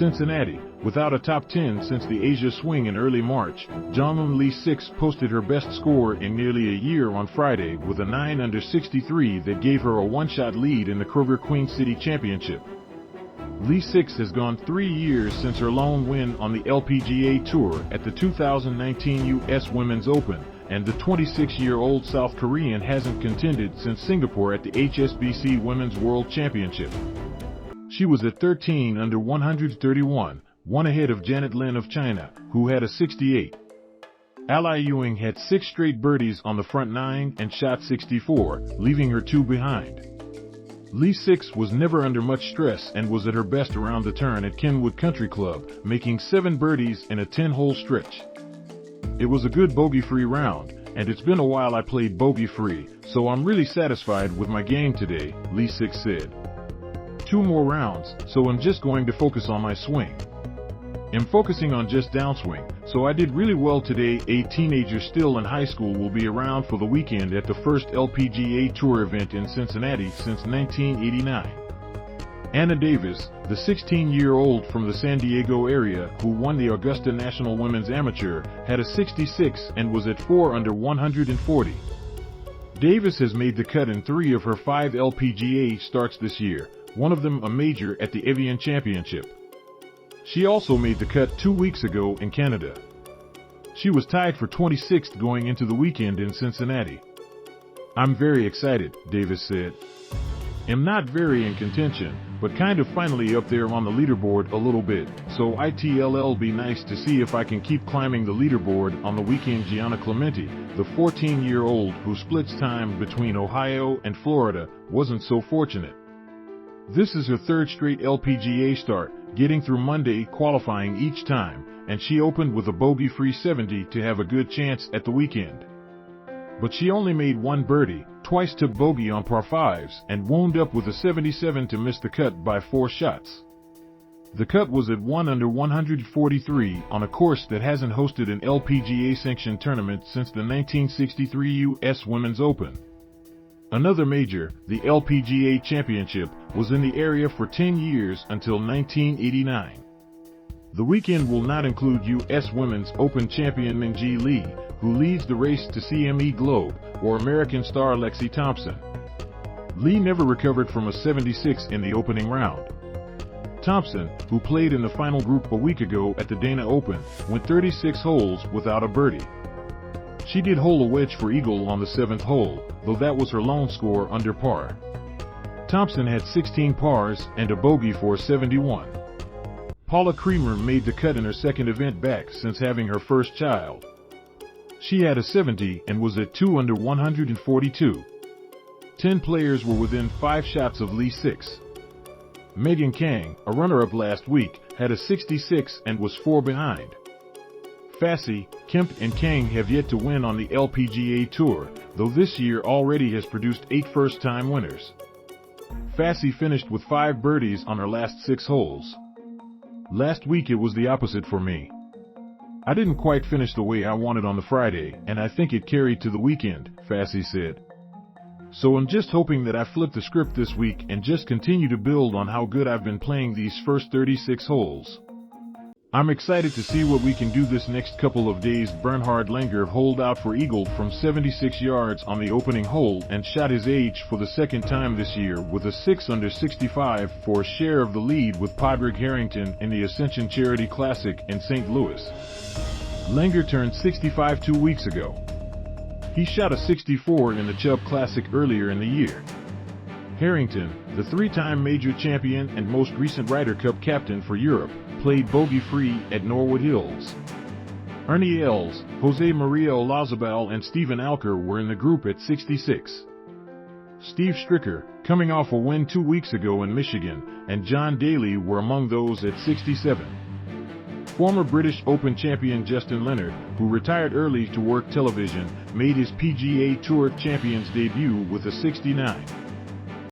Cincinnati, without a top 10 since the Asia swing in early March, Jeongeun Lee6 posted her best score in nearly a year on Friday with a 9 under 63 that gave her a one-shot lead in the Kroger Queen City Championship. Lee6 has gone 3 years since her lone win on the LPGA Tour at the 2019 U.S. Women's Open, and the 26-year-old South Korean hasn't contended since Singapore at the HSBC Women's World Championship. She was at 13 under 131, one ahead of Janet Lin of China, who had a 68. Ally Ewing had 6 straight birdies on the front 9 and shot 64, leaving her 2 behind. Lee6 was never under much stress and was at her best around the turn at Kenwood Country Club, making 7 birdies in a 10-hole stretch. It was a good bogey-free round, and it's been a while I played bogey-free, so I'm really satisfied with my game today, Lee6 said. 2 more rounds, so I'm just going to focus on my swing. I'm focusing on just downswing, so I did really well today. A teenager still in high school will be around for the weekend at the first LPGA Tour event in Cincinnati since 1989. Anna Davis, the 16-year-old from the San Diego area who won the Augusta National Women's Amateur, had a 66 and was at 4 under 140. Davis has made the cut in 3 of her 5 LPGA starts this year, one of them a major at the Evian Championship. She also made the cut 2 weeks ago in Canada. She was tied for 26th going into the weekend in Cincinnati. I'm very excited, Davis said. I'm not very in contention, but kind of finally up there on the leaderboard a little bit, so it'll be nice to see if I can keep climbing the leaderboard on the weekend. Gianna Clemente, the 14-year-old who splits time between Ohio and Florida, wasn't so fortunate. This is her 3rd straight LPGA start, getting through Monday qualifying each time, and she opened with a bogey-free 70 to have a good chance at the weekend. But she only made 1 birdie, twice took bogey on par 5s, and wound up with a 77 to miss the cut by 4 shots. The cut was at 1 under 143 on a course that hasn't hosted an LPGA-sanctioned tournament since the 1963 U.S. Women's Open. Another major, the LPGA Championship, was in the area for 10 years until 1989. The weekend will not include U.S. Women's Open champion Minjee Lee, who leads the race to CME Globe, or American star Lexi Thompson. Lee never recovered from a 76 in the opening round. Thompson, who played in the final group a week ago at the Dana Open, went 36 holes without a birdie. She did hole a wedge for eagle on the 7th hole, though that was her lone score under par. Thompson had 16 pars and a bogey for 71. Paula Creamer made the cut in her 2nd event back since having her first child. She had a 70 and was at 2 under 142. 10 players were within 5 shots of Lee6. Kemp and Khang, a runner-up last week, had a 66 and was 4 behind. Kemp and Khang have yet to win on the LPGA Tour, though this year already has produced 8 first-time winners. Fassi finished with 5 birdies on her last 6 holes. Last week it was the opposite for me. I didn't quite finish the way I wanted on the Friday, and I think it carried to the weekend, Fassi said. So I'm just hoping that I flip the script this week and just continue to build on how good I've been playing these first 36 holes. I'm excited to see what we can do this next couple of days. Bernhard Langer holed out for eagle from 76 yards on the opening hole and shot his age for the 2nd time this year with a 6 under 65 for a share of the lead with Padraig Harrington in the Ascension Charity Classic in St. Louis. Langer turned 65 2 weeks ago. He shot a 64 in the Chubb Classic earlier in the year. Harrington, the 3-time major champion and most recent Ryder Cup captain for Europe, played bogey-free at Norwood Hills. Ernie Els, Jose Maria Olazabal and Stephen Alker were in the group at 66. Steve Stricker, coming off a win 2 weeks ago in Michigan, and John Daly were among those at 67. Former British Open champion Justin Leonard, who retired early to work television, made his PGA Tour Champions debut with a 69.